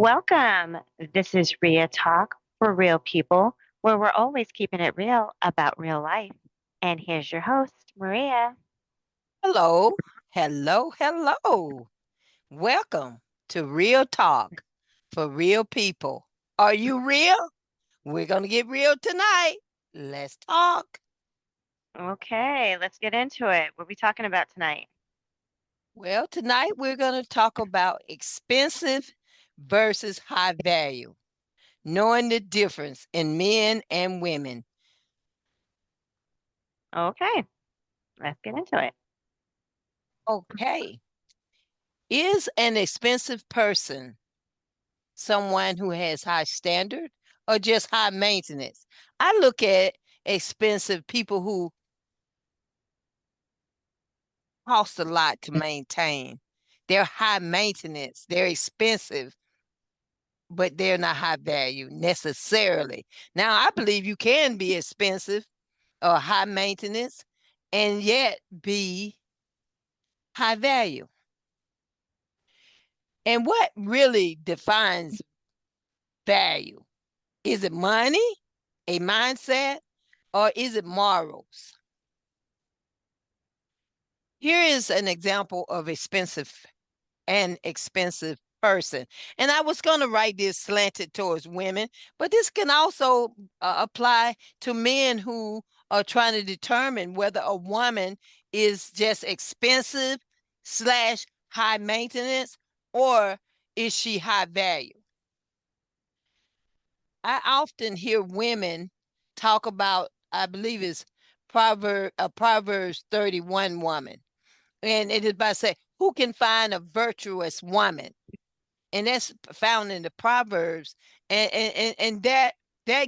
Welcome. This is RiaTalk for real people, where we're always keeping it real about real life. And here's your host, Maria. Hello, hello. Welcome to Real Talk for real people. Are you real? We're going to get real tonight. Let's talk. Okay, let's get into it. What are we talking about tonight? Well, tonight we're going to talk about expensive versus high value, knowing the difference in men and women. Okay, let's get into it. Okay. Is an expensive person someone who has high standard or just high maintenance? I look at expensive people who cost a lot to maintain. They're high maintenance, they're expensive, but they're not high value necessarily. Now, I believe you can be expensive or high maintenance and yet be high value. And what really defines value? Is it money, a mindset, or is it morals? Here is an example of expensive person. And I was going to write this slanted towards women, but this can also apply to men who are trying to determine whether a woman is just expensive slash high maintenance or is she high value. I often hear women talk about, I believe it's Proverbs 31 woman. And it is by saying, who can find a virtuous woman? And that's found in the Proverbs. And that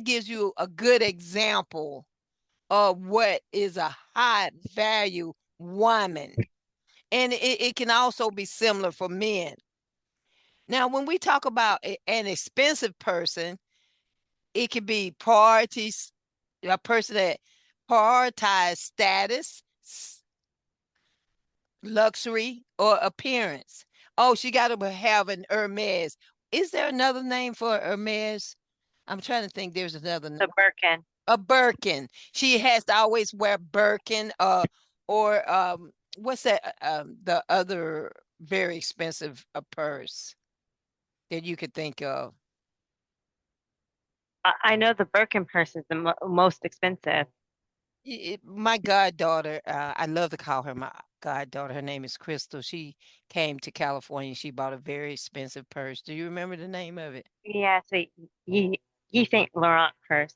gives you a good example of what is a high value woman. And it can also be similar for men. Now, when we talk about an expensive person, it could be priorities, a person that prioritize status, luxury, or appearance. Oh, she got to have an Hermes. Is there another name for Hermes? I'm trying to think. There's another The name. Birkin. A Birkin. She has to always wear Birkin. Or what's that? The other very expensive purse that you could think of. I know the Birkin purse is the most expensive. My goddaughter, I love to call her my goddaughter. Her name is Crystal. She came to California. She bought a very expensive purse. Do you remember the name of it? Yeah, so Ye, Ye Saint Laurent purse.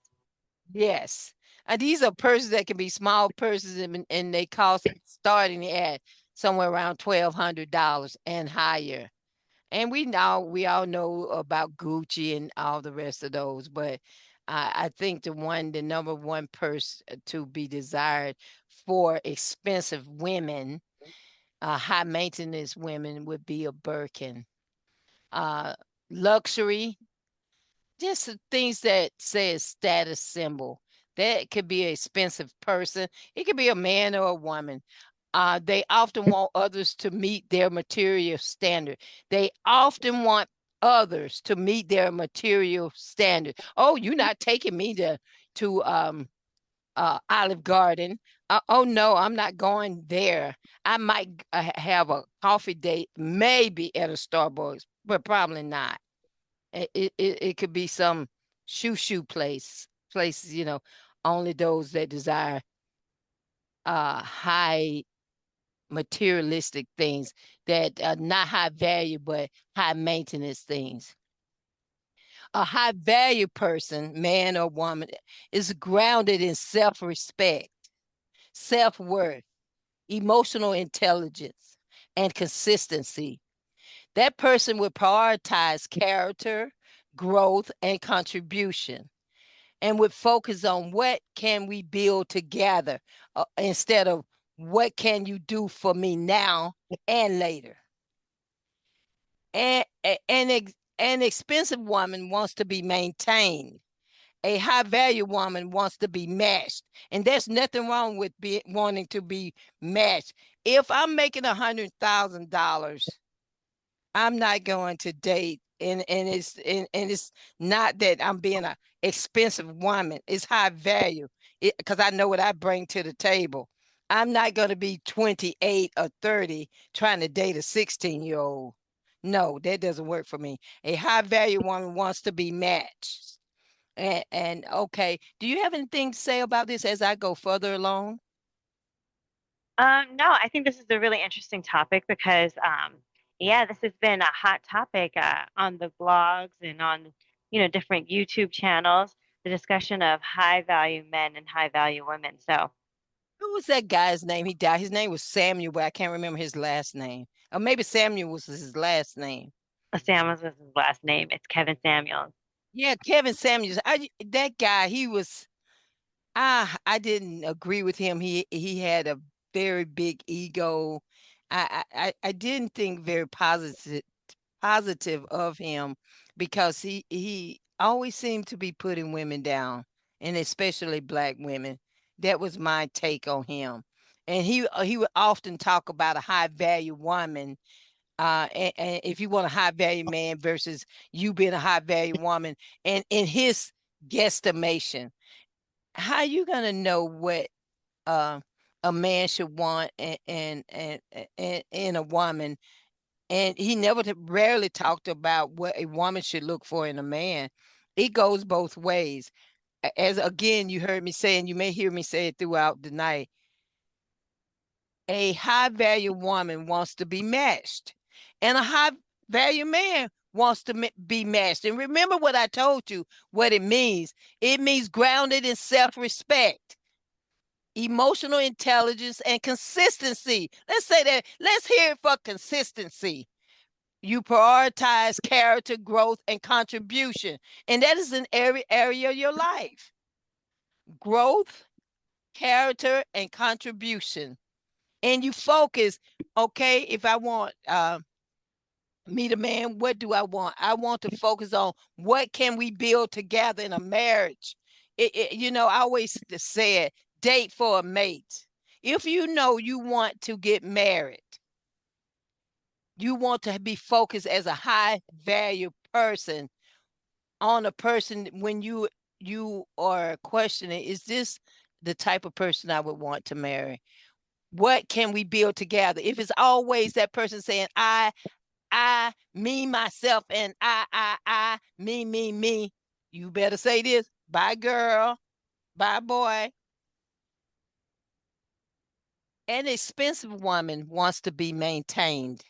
Yes. These are purses that can be small purses and they cost starting at somewhere around $1,200 and higher. And we all know about Gucci and all the rest of those, but I think the number one purse to be desired for expensive women, high maintenance women, would be a Birkin. Uh, Luxury, just the things that say a status symbol. That could be an expensive person. It could be a man or a woman. They often want others to meet their material standard. They often want others to meet their material standard. Oh, you're not taking me to Olive Garden. Oh no, I'm not going there. I might have a coffee date, maybe at a Starbucks, but probably not. It could be some shoe places, only those that desire high materialistic things that are not high value but high maintenance things. A high value person, man or woman, is grounded in self-respect, self-worth, emotional intelligence, and consistency. That person would prioritize character, growth, and contribution, and would focus on what can we build together instead of what can you do for me now and later. An expensive woman wants to be maintained. A high value woman wants to be matched. And there's nothing wrong with wanting to be matched. If I'm making $100,000, I'm not going to date and it's not that I'm being a expensive woman. It's high value because I know what I bring to the table. I'm not going to be 28 or 30 trying to date a 16-year-old. No, that doesn't work for me. A high value woman wants to be matched. And okay, do you have anything to say about this as I go further along? No, I think this is a really interesting topic because, yeah, this has been a hot topic on the blogs and on, different YouTube channels, the discussion of high value men and high value women. So Who was that guy's name? He died. His name was Samuel, but I can't remember his last name. Or maybe Samuel was his last name. Samuels is his last name. It's Kevin Samuels. Yeah, Kevin Samuels. That guy, he was I didn't agree with him. He had a very big ego. I didn't think very positive of him because he always seemed to be putting women down, and especially black women. That was my take on him. And he would often talk about a high value woman. And if you want a high value man versus you being a high value woman, and in his guesstimation, how you gonna know what uh, a man should want and in a woman? And he never rarely talked about what a woman should look for in a man. It goes both ways. As again, you heard me say, and you may hear me say it throughout the night, a high value woman wants to be matched, and a high value man wants to be matched. And remember what I told you, what it means. It means grounded in self respect, emotional intelligence, and consistency. Let's say that. Let's hear it for consistency. You prioritize character growth and contribution, and that is in every area of your life. Growth, character, and contribution. And you focus, okay, if I want meet a man, what do I want? I want to focus on what can we build together in a marriage. I always said, date for a mate. If you know you want to get married, you want to be focused as a high value person on a person when you are questioning, is this the type of person I would want to marry? What can we build together? If it's always that person saying me, myself, and me, you better say this. Bye, girl. Bye, boy. An expensive woman wants to be maintained,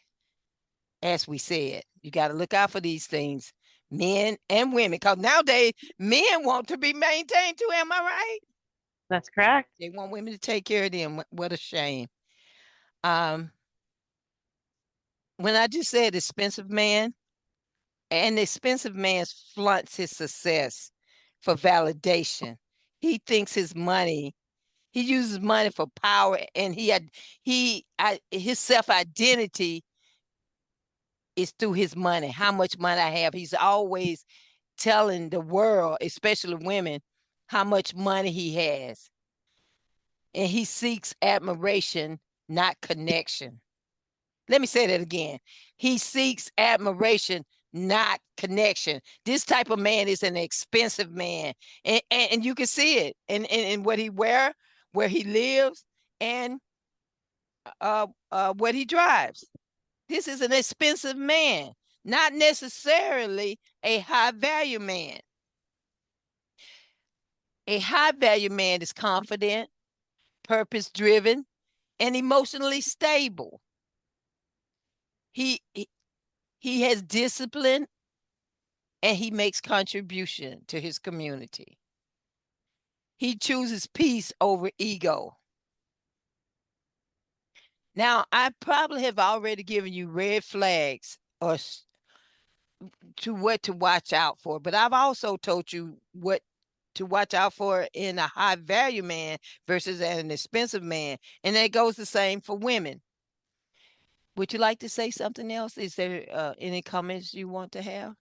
as we said. You got to look out for these things, men and women, because nowadays men want to be maintained too. Am I right? That's correct. They want women to take care of them. What a shame. Um, when I just said expensive man, an expensive man flaunts his success for validation. He thinks he uses money for power, and his self identity is through his money. How much money I have. He's always telling the world, especially women, how much money he has. And he seeks admiration, not connection. Let me say that again. He seeks admiration, not connection. This type of man is an expensive man. And you can see it in what he wear, where he lives, and what he drives. This is an expensive man, not necessarily a high value man. A high value man is confident, purpose driven, and emotionally stable. He, he he has discipline, and he makes contribution to his community. He chooses peace over ego. Now, I probably have already given you red flags or to what to watch out for, but I've also told you what to watch out for in a high value man versus an expensive man. And that goes the same for women. Would you like to say something else? Is there any comments you want to have?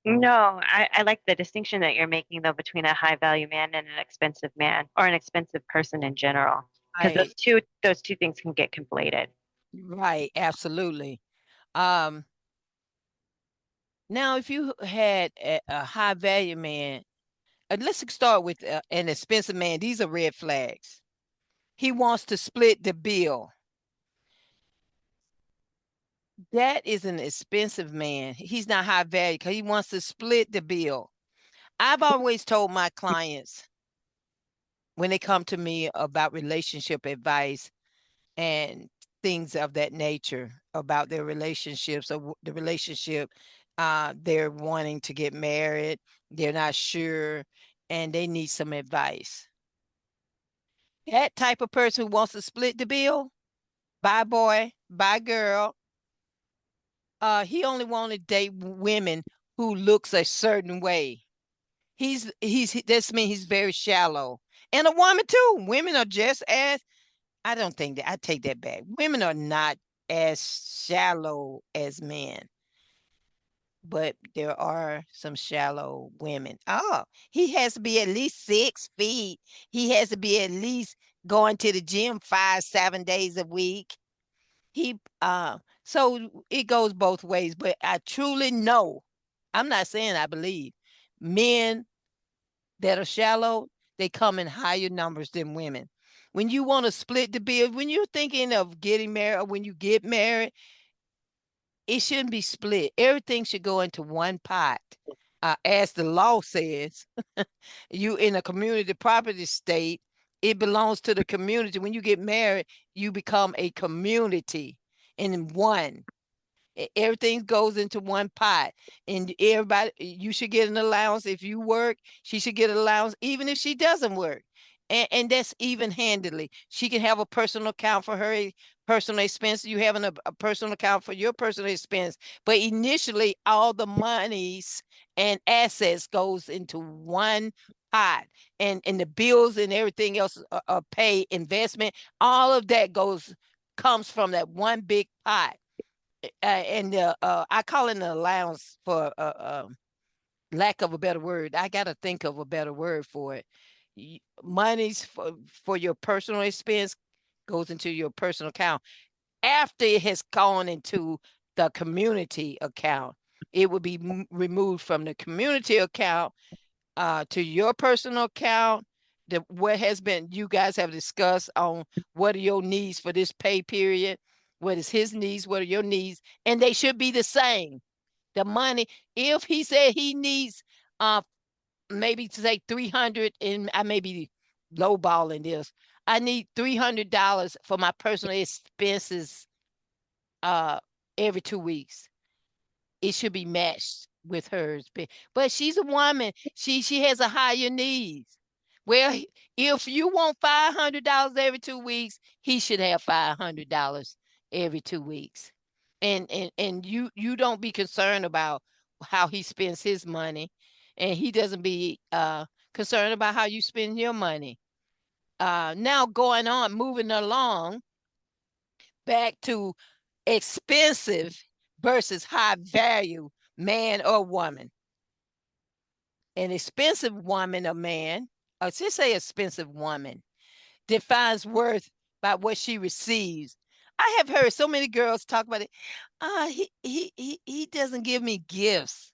No, I like the distinction that you're making though between a high value man and an expensive man or an expensive person in general, because Right, those two things can get conflated. right, absolutely. Um, Now, if you had a high value man, let's start with an expensive man. These are red flags. He wants to split the bill. That is an expensive man. He's not high value because he wants to split the bill. I've always told my clients when they come to me about relationship advice and things of that nature about their relationships or the relationship, they're wanting to get married, they're not sure, and they need some advice. That type of person who wants to split the bill, bye boy, bye girl, he only want to date women who looks a certain way. This means he's very shallow. And a woman too. Women are just as, I don't think that, I take that back. Women are not as shallow as men, but there are some shallow women. Oh, he has to be at least 6 feet. He has to be at least going to the gym 5, 7 days a week. So it goes both ways, but I truly know, I'm not saying I believe, men that are shallow, they come in higher numbers than women. When you want to split the bill, when you're thinking of getting married or when you get married, it shouldn't be split. Everything should go into one pot. As the law says, you in a community property state, it belongs to the community. When you get married, you become a community in one. Everything goes into one pot, and everybody, you should get an allowance. If you work, she should get an allowance even if she doesn't work, and that's even handedly. She can have a personal account for her personal expense. You having a personal account for your personal expense, but initially all the monies and assets goes into one pot, and the bills and everything else are pay investment, all of that comes from that one big pot. And I call it an allowance for lack of a better word. I got to think of a better word for it. Monies for your personal expense goes into your personal account. After it has gone into the community account, it will be removed from the community account to your personal account. What has been you guys have discussed on what are your needs for this pay period, what is his needs, what are your needs, and they should be the same. The money, if he said he needs uh maybe to say 300, and I may be lowballing this, I need $300 for my personal expenses uh every 2 weeks, it should be matched with hers. But she's a woman. She has a higher needs. Well, if you want $500 every 2 weeks, he should have $500 every 2 weeks. And you don't be concerned about how he spends his money, and he doesn't be concerned about how you spend your money. Now going on, moving along back to expensive versus high value man or woman. An expensive woman or man, or just say expensive woman, defines worth by what she receives. I have heard so many girls talk about it. He doesn't give me gifts.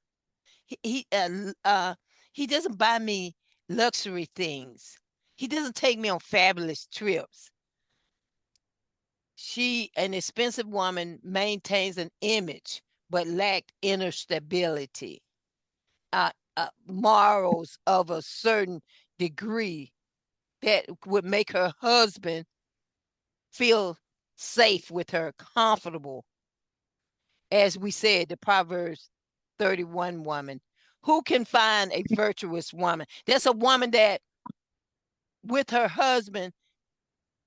He he uh, uh he doesn't buy me luxury things. He doesn't take me on fabulous trips. An expensive woman, maintains an image but lacked inner stability, morals of a certain degree that would make her husband feel safe with her, comfortable. As we said, the Proverbs 31 woman. Who can find a virtuous woman? That's a woman that, with her husband,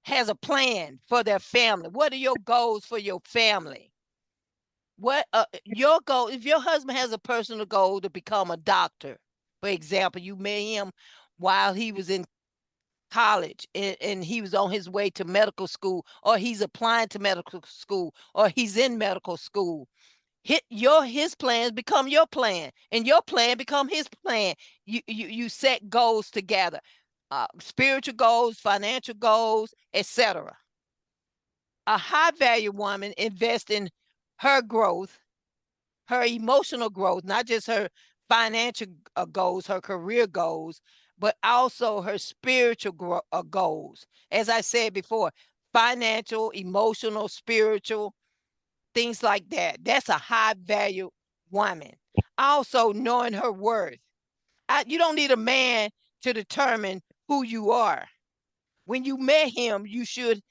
has a plan for their family. What are your goals for your family? What your goal? If your husband has a personal goal to become a doctor, for example, you met him while he was in college, and he was on his way to medical school, or he's applying to medical school, or he's in medical school. His plans become your plan, and your plan become his plan. You set goals together, spiritual goals, financial goals, etc. A high value woman invests in her growth, her emotional growth, not just her financial goals, her career goals, but also her spiritual goals. As I said before, financial, emotional, spiritual, things like that. That's a high value woman. Also, knowing her worth. You don't need a man to determine who you are. When you met him, you should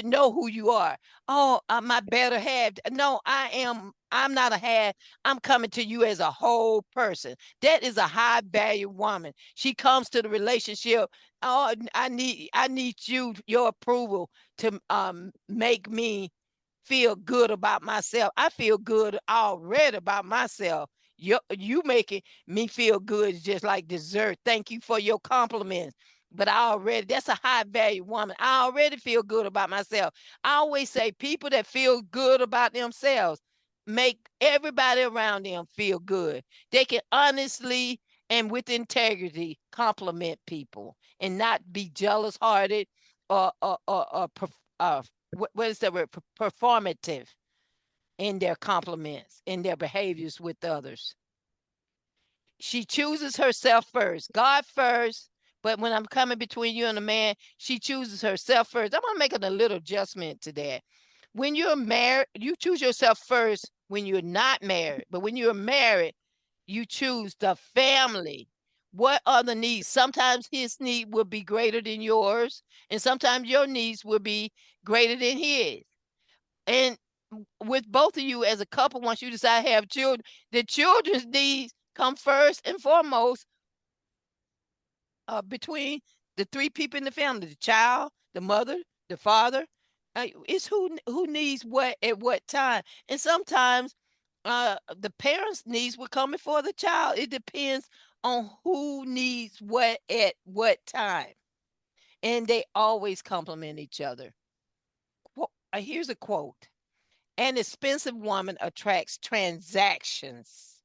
know who you are. Oh, my better half. No, I'm not a half. I'm coming to you as a whole person. That is a high value woman. She comes to the relationship. Oh, I need your approval to make me feel good about myself. I feel good already about myself. You making me feel good is just like dessert. Thank you for your compliments. But that's a high value woman. I already feel good about myself. I always say people that feel good about themselves make everybody around them feel good. They can honestly and with integrity compliment people and not be jealous hearted or what is that word? Performative in their compliments, in their behaviors with others. She chooses herself first, God first. But when I'm coming between you and a man, she chooses herself first. I'm gonna make a little adjustment to that. When you're married, you choose yourself first when you're not married. But when you're married, you choose the family. What are the needs? Sometimes his need will be greater than yours, and sometimes your needs will be greater than his. And with both of you as a couple, once you decide to have children, the children's needs come first and foremost between the three people in the family: the child, the mother, the father. It's who needs what at what time, and sometimes the parents' needs will come before the child. It depends on who needs what at what time, and they always complement each other. Here's a quote: "An expensive woman attracts transactions."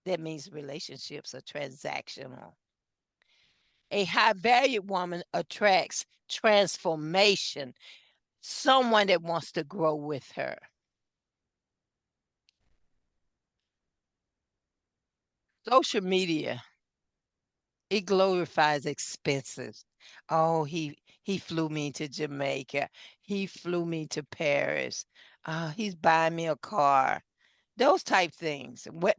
That means relationships are transactional. A high valued woman attracts transformation, someone that wants to grow with her. Social media, it glorifies expenses. Oh, he flew me to Jamaica. He flew me to Paris. He's buying me a car. Those type things. What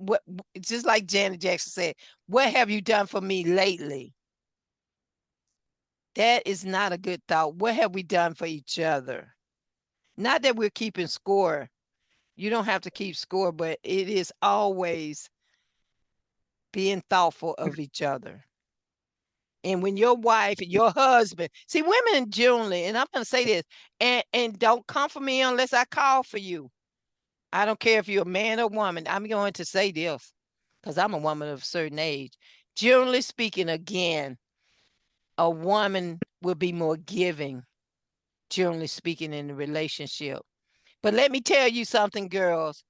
just like Janet Jackson said, what have you done for me lately? That is not a good thought. What have we done for each other? Not that we're keeping score. You don't have to keep score, but it is always being thoughtful of each other. And when your wife and your husband, see, women generally, and I'm going to say this, and don't come for me unless I call for you. I don't care if you're a man or woman. I'm going to say this because I'm a woman of a certain age. Generally speaking, again, a woman will be more giving, generally speaking, in the relationship. But let me tell you something, girls.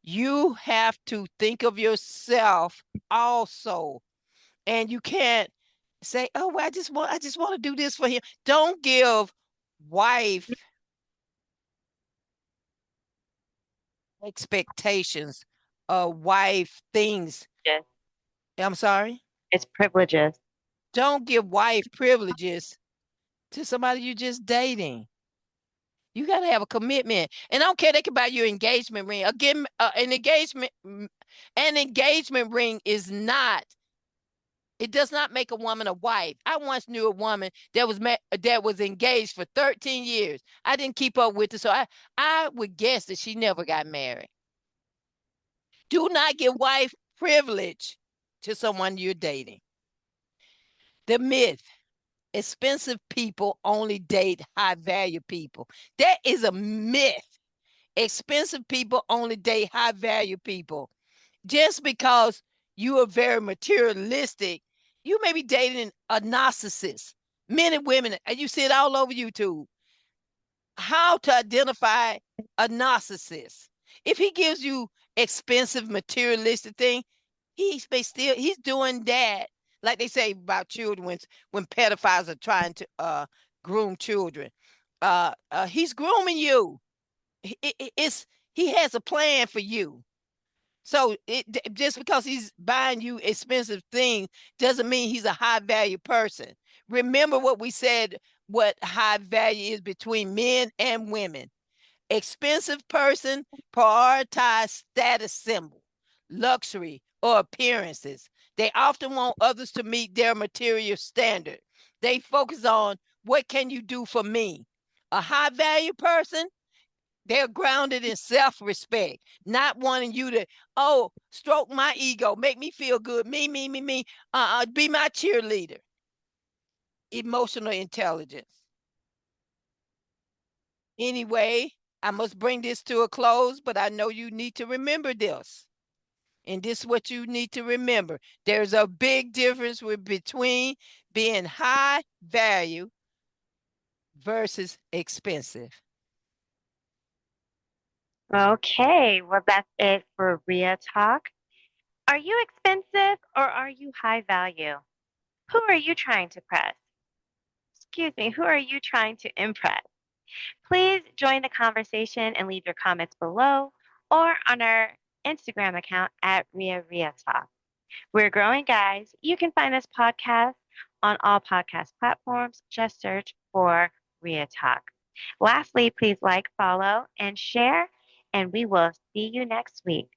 You have to think of yourself also. And you can't say, "Oh, well, I just want to do this for him." Don't give wife expectations, wife things. Yes, I'm sorry. it's privileges. Don't give wife privileges to somebody you're just dating. You got to have a commitment. And I don't care, they can buy you an engagement ring. Again, an engagement ring is not, it does not make a woman a wife. I once knew a woman that was engaged for 13 years. I didn't keep up with her, so I would guess that she never got married. Do not give wife privilege to someone you're dating. The myth: expensive people only date high value people. That is a myth. Expensive people only date high value people. Just because you are very materialistic, you may be dating a narcissist. Men and women, and you see it all over YouTube. How to identify a narcissist. If he gives you expensive materialistic thing, he's doing that. Like they say about children, when pedophiles are trying to groom children. He's grooming you. It's He has a plan for you. So just because he's buying you expensive things doesn't mean he's a high value person. Remember what we said, what high value is between men and women. Expensive person prioritize status symbol, luxury, or appearances. They often want others to meet their material standard. They focus on what can you do for me. A high value person, they're grounded in self-respect, not wanting you to, oh, stroke my ego, make me feel good, me, be my cheerleader. Emotional intelligence. Anyway, I must bring this to a close, but I know you need to remember this. And this is what you need to remember. There's a big difference between being high value versus expensive. Okay, well, that's it for Ria Talk. Are you expensive or are you high value? Who are you trying to press? Excuse me, who are you trying to impress? Please join the conversation and leave your comments below or on our Instagram account at RiaTalk. We're growing, guys. You can find this podcast on all podcast platforms. Just search for Ria Talk. Lastly, please like, follow, and share, and we will see you next week.